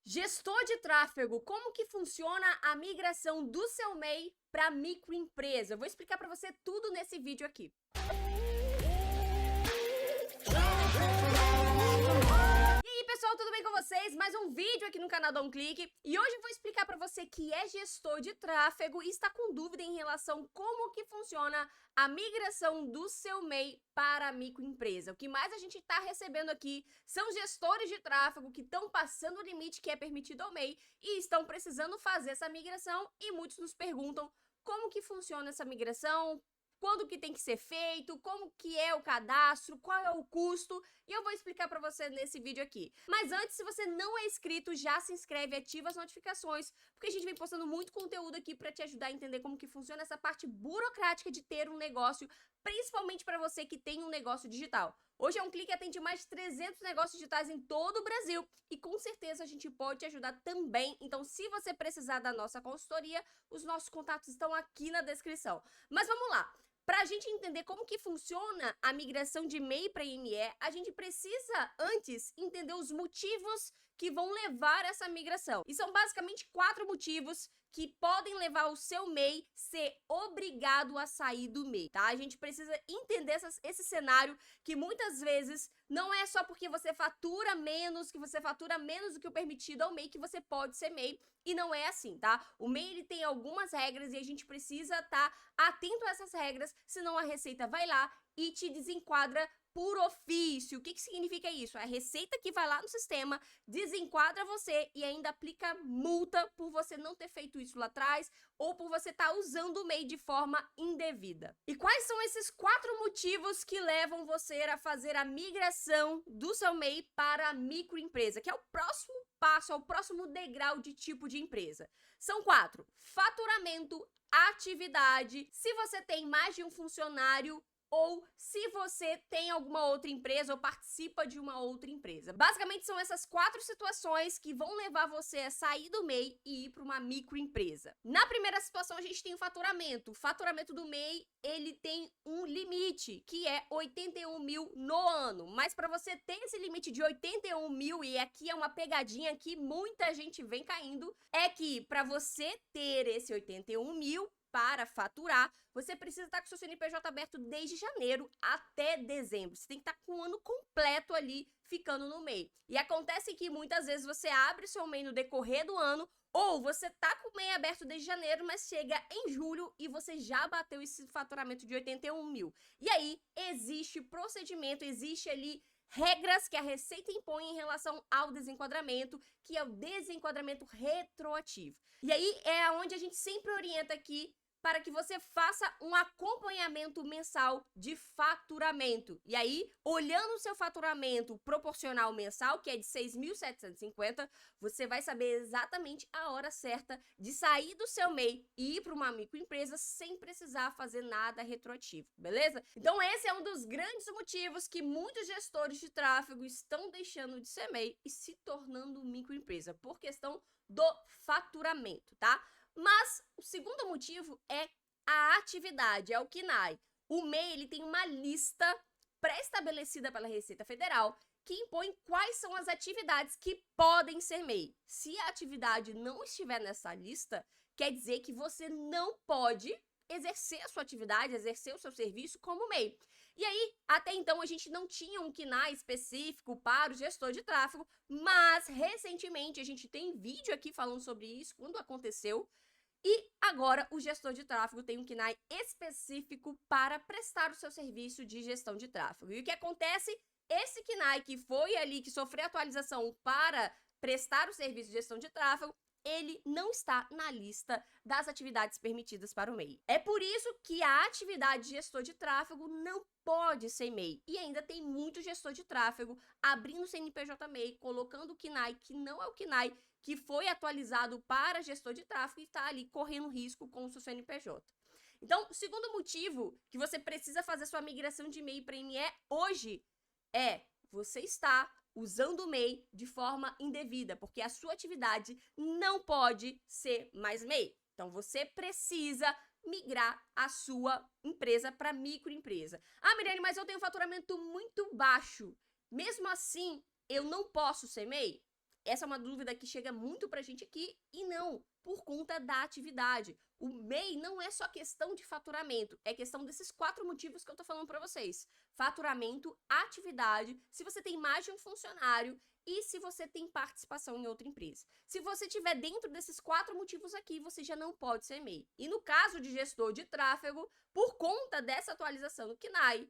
Gestor de tráfego, como que funciona a migração do seu MEI para microempresa? Eu vou explicar para você tudo nesse vídeo aqui. E aí, pessoal, tudo bem com vocês? Mais um vídeo aqui no canal Dá um Clique. E hoje eu vou explicar para você que é gestor de tráfego e está com dúvida em relação a como que funciona a migração do seu MEI para a microempresa. O que mais a gente está recebendo aqui são gestores de tráfego que estão passando o limite que é permitido ao MEI e estão precisando fazer essa migração, e muitos nos perguntam como que funciona essa migração, quando que tem que ser feito, como que é o cadastro, qual é o custo, e eu vou explicar para você nesse vídeo aqui. Mas antes, se você não é inscrito, já se inscreve e ativa as notificações, porque a gente vem postando muito conteúdo aqui para te ajudar a entender como que funciona essa parte burocrática de ter um negócio, principalmente para você que tem um negócio digital. Hoje é um clique, atende mais de 300 negócios digitais em todo o Brasil e com certeza a gente pode te ajudar também. Então, se você precisar da nossa consultoria, os nossos contatos estão aqui na descrição. Mas vamos lá! Para a gente entender como que funciona a migração de MEI para ME, a gente precisa antes entender os motivos que vão levar essa migração. E são basicamente 4 motivos que podem levar o seu MEI ser obrigado a sair do MEI, tá? A gente precisa entender esse cenário que muitas vezes não é só porque você fatura menos, do que o permitido ao MEI que você pode ser MEI, e não é assim, tá? O MEI, ele tem algumas regras e a gente precisa estar atento a essas regras, senão a Receita vai lá e te desenquadra por ofício. O que significa isso? É a Receita que vai lá no sistema, desenquadra você e ainda aplica multa por você não ter feito isso lá atrás ou por você estar usando o MEI de forma indevida. E quais são esses 4 motivos que levam você a fazer a migração do seu MEI para a microempresa, que é o próximo passo, é o próximo degrau de tipo de empresa? São 4: faturamento, atividade, se você tem mais de um funcionário, ou se você tem alguma outra empresa ou participa de uma outra empresa. Basicamente, são essas 4 situações que vão levar você a sair do MEI e ir para uma microempresa. Na primeira situação, a gente tem o faturamento. O faturamento do MEI, ele tem um limite, que é 81 mil no ano. Mas para você ter esse limite de 81 mil, e aqui é uma pegadinha que muita gente vem caindo, é que para você ter esse 81 mil, para faturar, você precisa estar com seu CNPJ aberto desde janeiro até dezembro. Você tem que estar com o ano completo ali ficando no MEI. E acontece que muitas vezes você abre seu MEI no decorrer do ano, ou você tá com o MEI aberto desde janeiro, mas chega em julho e você já bateu esse faturamento de 81 mil. E aí existe procedimento, existe ali regras que a Receita impõe em relação ao desenquadramento, que é o desenquadramento retroativo. E aí é onde a gente sempre orienta aqui para que você faça um acompanhamento mensal de faturamento. E aí, olhando o seu faturamento proporcional mensal, que é de 6.750, você vai saber exatamente a hora certa de sair do seu MEI e ir para uma microempresa sem precisar fazer nada retroativo, beleza? Então esse é um dos grandes motivos que muitos gestores de tráfego estão deixando de ser MEI e se tornando microempresa, por questão do faturamento, tá? Mas o segundo motivo é a atividade, é o KNAI. O MEI, ele tem uma lista pré-estabelecida pela Receita Federal que impõe quais são as atividades que podem ser MEI. Se a atividade não estiver nessa lista, quer dizer que você não pode exercer a sua atividade, exercer o seu serviço como MEI. E aí, até então, a gente não tinha um KNAI específico para o gestor de tráfego, mas recentemente a gente tem vídeo aqui falando sobre isso, quando aconteceu, e agora o gestor de tráfego tem um KNAI específico para prestar o seu serviço de gestão de tráfego. E o que acontece? Esse KNAI que foi ali, que sofreu atualização para prestar o serviço de gestão de tráfego, ele não está na lista das atividades permitidas para o MEI. É por isso que a atividade de gestor de tráfego não pode ser MEI. E ainda tem muito gestor de tráfego abrindo CNPJ MEI, colocando o KNAI que não é o KNAI que foi atualizado para gestor de tráfego e está ali correndo risco com o seu CNPJ. Então, o segundo motivo que você precisa fazer sua migração de MEI para ME hoje é você está usando o MEI de forma indevida, porque a sua atividade não pode ser mais MEI. Então, você precisa migrar a sua empresa para microempresa. Ah, Mirelle, mas eu tenho um faturamento muito baixo. Mesmo assim, eu não posso ser MEI? essa é uma dúvida que chega muito pra gente aqui, e não, por conta da atividade. O MEI não é só questão de faturamento, é questão desses 4 motivos que eu tô falando pra vocês. Faturamento, atividade, se você tem mais de um funcionário e se você tem participação em outra empresa. Se você tiver dentro desses 4 motivos aqui, você já não pode ser MEI. E no caso de gestor de tráfego, por conta dessa atualização do KNAI,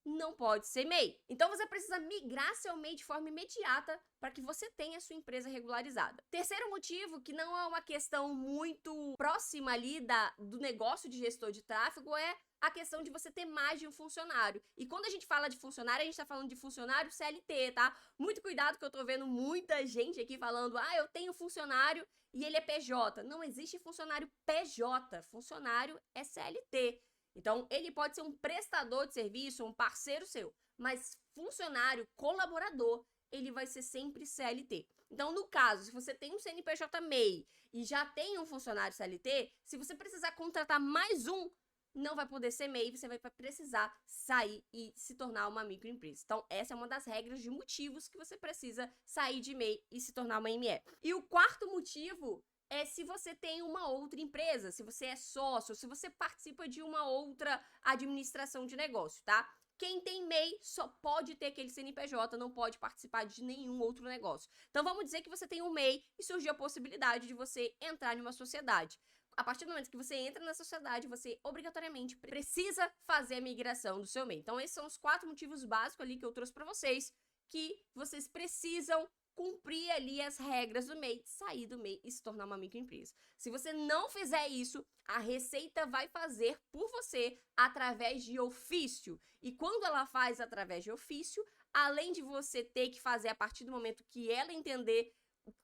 não pode ser MEI. Então você precisa migrar seu MEI de forma imediata para que você tenha sua empresa regularizada. Terceiro motivo, que não é uma questão muito próxima ali do negócio de gestor de tráfego, é a questão de você ter mais de um funcionário. E quando a gente fala de funcionário, a gente tá falando de funcionário CLT, tá? Muito cuidado, que eu tô vendo muita gente aqui falando, eu tenho funcionário e ele é PJ. Não existe funcionário PJ, funcionário é CLT. Então, ele pode ser um prestador de serviço, um parceiro seu, mas funcionário, colaborador, ele vai ser sempre CLT. Então, no caso, se você tem um CNPJ MEI e já tem um funcionário CLT, se você precisar contratar mais um, não vai poder ser MEI, você vai precisar sair e se tornar uma microempresa. Então, essa é uma das regras de motivos que você precisa sair de MEI e se tornar uma ME. E o quarto motivo é se você tem uma outra empresa, se você é sócio, se você participa de uma outra administração de negócio, tá? Quem tem MEI só pode ter aquele CNPJ, não pode participar de nenhum outro negócio. Então vamos dizer que você tem um MEI e surgiu a possibilidade de você entrar em uma sociedade. A partir do momento que você entra na sociedade, você obrigatoriamente precisa fazer a migração do seu MEI. Então esses são os 4 motivos básicos ali que eu trouxe para vocês, que vocês precisam cumprir ali as regras do MEI, sair do MEI e se tornar uma microempresa. Se você não fizer isso, a Receita vai fazer por você através de ofício. E quando ela faz através de ofício, além de você ter que fazer a partir do momento que ela entender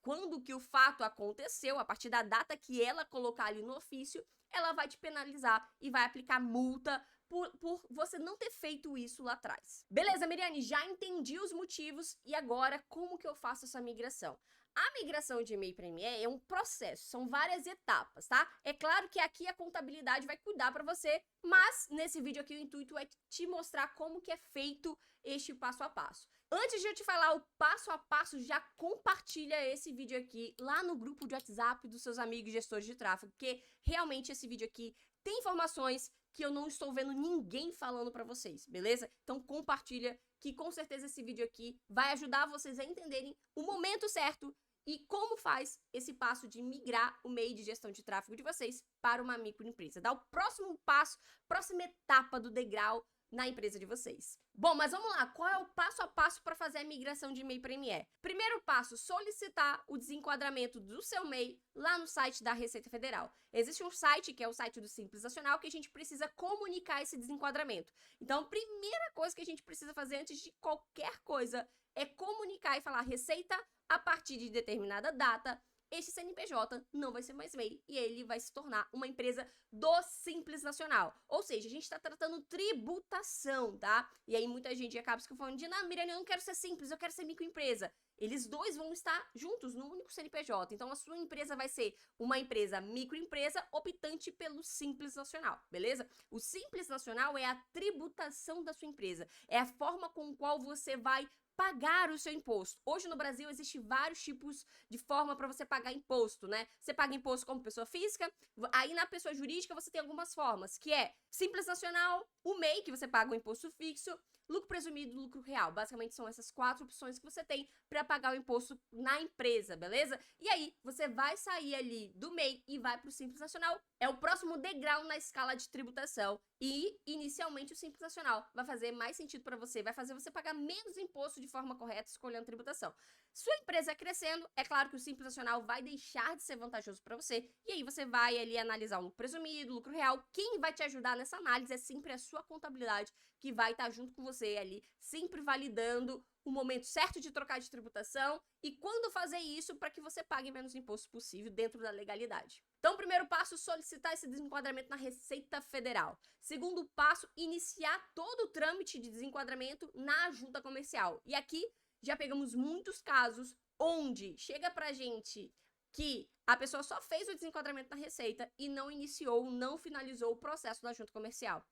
quando que o fato aconteceu, a partir da data que ela colocar ali no ofício, ela vai te penalizar e vai aplicar multa por você não ter feito isso lá atrás. Beleza, Miriane, já entendi os motivos e agora como que eu faço essa migração? A migração de MEI para ME é um processo, são várias etapas, tá? É claro que aqui a contabilidade vai cuidar para você, mas nesse vídeo aqui o intuito é te mostrar como que é feito este passo a passo. Antes de eu te falar o passo a passo, já compartilha esse vídeo aqui lá no grupo de WhatsApp dos seus amigos gestores de tráfego, porque realmente esse vídeo aqui tem informações que eu não estou vendo ninguém falando pra vocês, beleza? Então compartilha, que com certeza esse vídeo aqui vai ajudar vocês a entenderem o momento certo e como faz esse passo de migrar o MEI de gestão de tráfego de vocês para uma microempresa. Dar o próximo passo, próxima etapa do degrau na empresa de vocês. Bom, mas vamos lá, qual é o passo a passo para fazer a migração de MEI para ME? Primeiro passo, solicitar o desenquadramento do seu MEI lá no site da Receita Federal. Existe um site, que é o site do Simples Nacional, que a gente precisa comunicar esse desenquadramento. Então, a primeira coisa que a gente precisa fazer antes de qualquer coisa é comunicar e falar: Receita, a partir de determinada data, este CNPJ não vai ser mais MEI e ele vai se tornar uma empresa do Simples Nacional. Ou seja, a gente está tratando tributação, tá? E aí muita gente acaba se falando de: não, Miriane, eu não quero ser simples, eu quero ser microempresa. Eles dois vão estar juntos no único CNPJ. Então a sua empresa vai ser uma empresa microempresa optante pelo Simples Nacional, beleza? O Simples Nacional é a tributação da sua empresa. É a forma com qual você vai pagar o seu imposto. Hoje no Brasil existem vários tipos de forma para você pagar imposto, né? Você paga imposto como pessoa física, aí na pessoa jurídica você tem algumas formas, que é Simples Nacional, o MEI, que você paga o imposto fixo, lucro presumido, lucro real. Basicamente são essas 4 opções que você tem para pagar o imposto na empresa, beleza? E aí você vai sair ali do MEI e vai para o Simples Nacional. É o próximo degrau na escala de tributação e inicialmente o Simples Nacional vai fazer mais sentido para você, vai fazer você pagar menos imposto de forma correta escolhendo tributação. Sua empresa crescendo, é claro que o Simples Nacional vai deixar de ser vantajoso para você e aí você vai ali analisar o lucro presumido, lucro real. Quem vai te ajudar nessa análise é sempre a sua contabilidade, que vai estar junto com você ali, sempre validando o momento certo de trocar de tributação e quando fazer isso para que você pague menos imposto possível dentro da legalidade. Então, primeiro passo, solicitar esse desenquadramento na Receita Federal. Segundo passo, iniciar todo o trâmite de desenquadramento na junta comercial. E aqui já pegamos muitos casos onde chega pra gente que a pessoa só fez o desenquadramento na Receita e não iniciou, não finalizou o processo da junta comercial.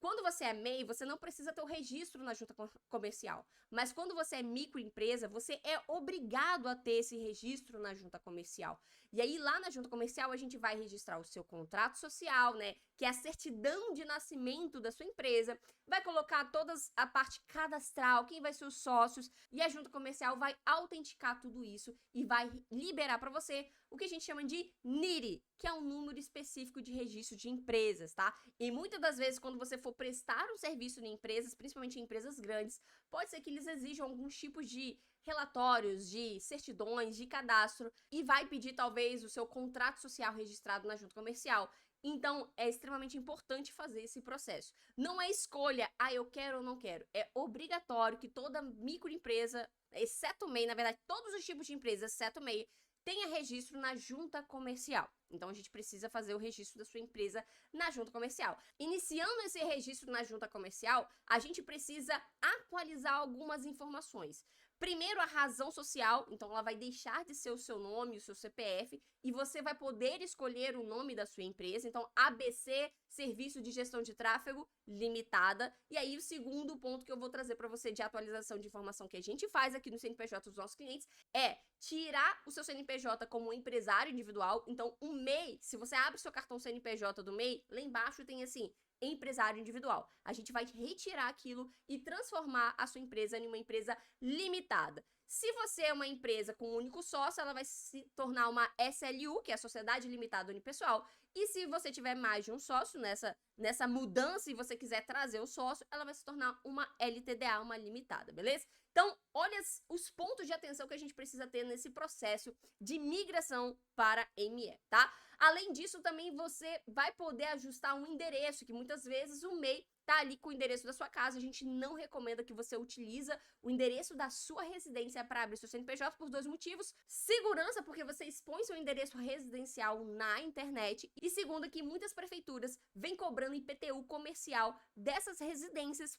Quando você é MEI, você não precisa ter o registro na junta comercial. Mas quando você é microempresa, você é obrigado a ter esse registro na junta comercial. E aí, lá na junta comercial, a gente vai registrar o seu contrato social, né? Que é a certidão de nascimento da sua empresa. Vai colocar toda a parte cadastral, quem vai ser os sócios. E a junta comercial vai autenticar tudo isso e vai liberar para você o que a gente chama de NIRI, que é um número específico de registro de empresas, tá? E muitas das vezes, quando você for prestar um serviço em empresas, principalmente em empresas grandes, pode ser que eles exijam alguns tipos de relatórios, de certidões, de cadastro, e vai pedir talvez o seu contrato social registrado na junta comercial. Então, é extremamente importante fazer esse processo. Não é escolha, eu quero ou não quero. É obrigatório que toda microempresa, exceto MEI, na verdade, todos os tipos de empresas, exceto MEI, tenha registro na junta comercial. Então, a gente precisa fazer o registro da sua empresa na junta comercial. Iniciando esse registro na junta comercial, a gente precisa atualizar algumas informações. Primeiro, a razão social, então ela vai deixar de ser o seu nome, o seu CPF, e você vai poder escolher o nome da sua empresa. Então, ABC, Serviço de Gestão de Tráfego Limitada. E aí, o segundo ponto que eu vou trazer para você de atualização de informação que a gente faz aqui no CNPJ dos nossos clientes é tirar o seu CNPJ como empresário individual. Então, o MEI, se você abre seu cartão CNPJ do MEI, lá embaixo tem assim, empresário individual. A gente vai retirar aquilo e transformar a sua empresa em uma empresa limitada. Se você é uma empresa com um único sócio, ela vai se tornar uma SLU, que é a Sociedade Limitada Unipessoal. E se você tiver mais de um sócio nessa mudança e você quiser trazer o sócio, ela vai se tornar uma LTDA, uma limitada, beleza? Então, olha os pontos de atenção que a gente precisa ter nesse processo de migração para ME, tá? Além disso, também você vai poder ajustar um endereço, que muitas vezes o MEI tá ali com o endereço da sua casa. A gente não recomenda que você utilize o endereço da sua residência para abrir seu CNPJ por dois motivos. Segurança, porque você expõe seu endereço residencial na internet. E segundo, que muitas prefeituras vêm cobrando IPTU comercial dessas residências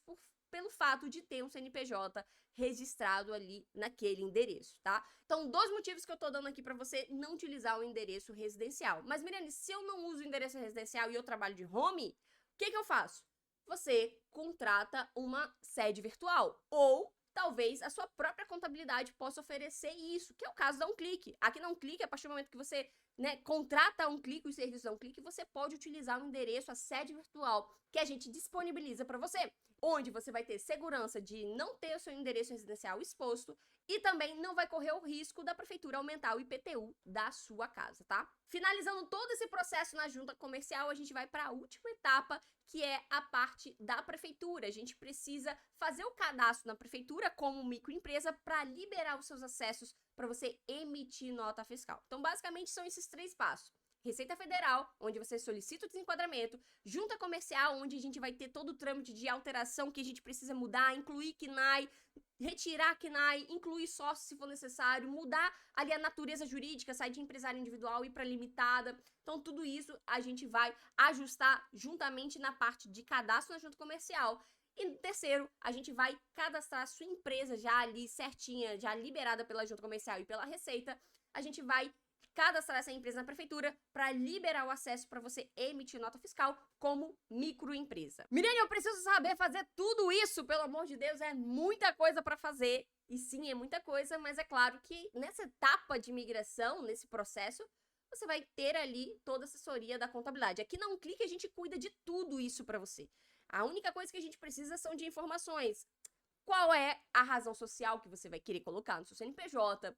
pelo fato de ter um CNPJ registrado ali naquele endereço, tá? Então, dois motivos que eu tô dando aqui pra você não utilizar o endereço residencial. Mas, Mirane, se eu não uso o endereço residencial e eu trabalho de home, o que eu faço? Você contrata uma sede virtual ou talvez a sua própria contabilidade possa oferecer isso, que é o caso da UnClick. Aqui na UnClick, a partir do momento que você contrata a UnClick, os serviços da UnClick, você pode utilizar o endereço, a sede virtual, que a gente disponibiliza para você, onde você vai ter segurança de não ter o seu endereço residencial exposto e também não vai correr o risco da prefeitura aumentar o IPTU da sua casa, tá? Finalizando todo esse processo na junta comercial, a gente vai para a última etapa, que é a parte da prefeitura. A gente precisa fazer o cadastro na prefeitura como microempresa para liberar os seus acessos para você emitir nota fiscal. Então, basicamente, são esses três passos. Receita Federal, onde você solicita o desenquadramento, junta comercial, onde a gente vai ter todo o trâmite de alteração que a gente precisa mudar, incluir KNAI, retirar KNAI, incluir sócio se for necessário, mudar ali a natureza jurídica, sair de empresário individual e ir para limitada. Então, tudo isso a gente vai ajustar juntamente na parte de cadastro na junta comercial. E no terceiro, a gente vai cadastrar a sua empresa já ali certinha, já liberada pela junta comercial e pela Receita. A gente vai cadastrar essa empresa na prefeitura para liberar o acesso para você emitir nota fiscal como microempresa. Mirane, eu preciso saber fazer tudo isso, pelo amor de Deus, é muita coisa para fazer. E sim, é muita coisa, mas é claro que nessa etapa de migração, nesse processo, você vai ter ali toda a assessoria da contabilidade. Aqui na UnClick a gente cuida de tudo isso para você. A única coisa que a gente precisa são de informações. Qual é a razão social que você vai querer colocar no seu CNPJ?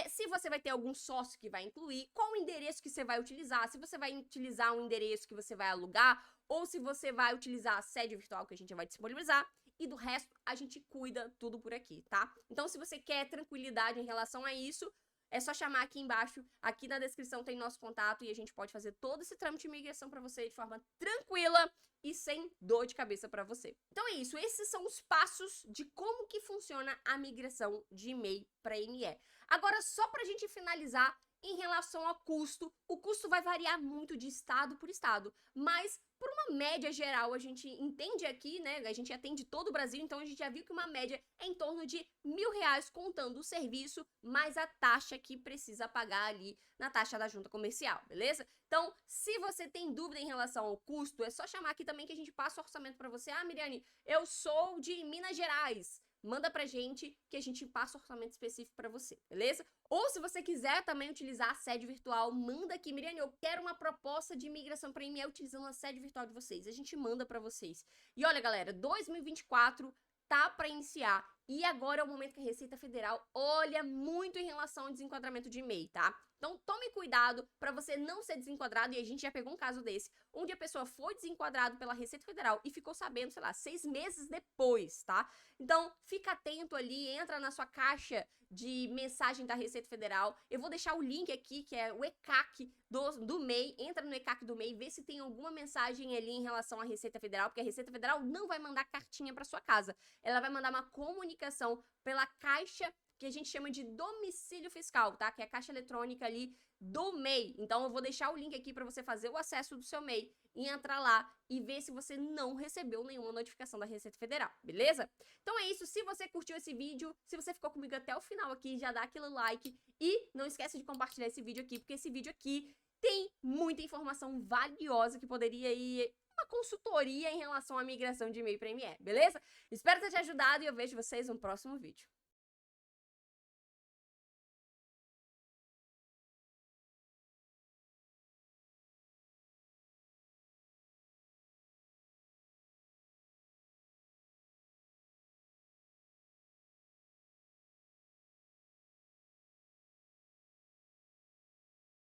Se você vai ter algum sócio que vai incluir, qual o endereço que você vai utilizar, se você vai utilizar um endereço que você vai alugar, ou se você vai utilizar a sede virtual que a gente vai disponibilizar, e do resto a gente cuida tudo por aqui, tá? Então, se você quer tranquilidade em relação a isso, é só chamar aqui embaixo, aqui na descrição tem nosso contato e a gente pode fazer todo esse trâmite de migração para você de forma tranquila e sem dor de cabeça para você. Então é isso, esses são os passos de como que funciona a migração de MEI para ME. Agora, só pra gente finalizar, Em relação ao custo, o custo vai variar muito de estado por estado, mas por uma média geral, a gente entende aqui, né, a gente atende todo o Brasil, então a gente já viu que uma média é em torno de R$ 1.000 contando o serviço, mais a taxa que precisa pagar ali na taxa da junta comercial, beleza? Então, se você tem dúvida em relação ao custo, é só chamar aqui também que a gente passa o orçamento para você. Ah, Miriane, eu sou de Minas Gerais. Manda pra gente que a gente passa o orçamento específico pra você, beleza? Ou se você quiser também utilizar a sede virtual, manda aqui, Miriane, eu quero uma proposta de imigração para ME utilizando a sede virtual de vocês. A gente manda pra vocês. E olha, galera, 2024 tá para iniciar e agora é o momento que a Receita Federal olha muito em relação ao desenquadramento de MEI, tá? Então tome cuidado para você não ser desenquadrado, e a gente já pegou um caso desse, onde a pessoa foi desenquadrado pela Receita Federal e ficou sabendo, sei lá, 6 meses depois, tá? Então fica atento ali, entra na sua caixa de mensagem da Receita Federal. Eu vou deixar o link aqui, que é o ECAC do MEI. Entra no ECAC do MEI, vê se tem alguma mensagem ali em relação à Receita Federal, porque a Receita Federal não vai mandar cartinha para sua casa. Ela vai mandar uma comunicação pela caixa que a gente chama de domicílio fiscal, tá? Que é a caixa eletrônica ali do MEI. Então eu vou deixar o link aqui para você fazer o acesso do seu MEI e entrar lá e ver se você não recebeu nenhuma notificação da Receita Federal, beleza? Então é isso, se você curtiu esse vídeo, se você ficou comigo até o final aqui, já dá aquele like e não esquece de compartilhar esse vídeo aqui, porque esse vídeo aqui tem muita informação valiosa que poderia ir uma consultoria em relação à migração de e-mail para ME, beleza? Espero ter te ajudado e eu vejo vocês no próximo vídeo.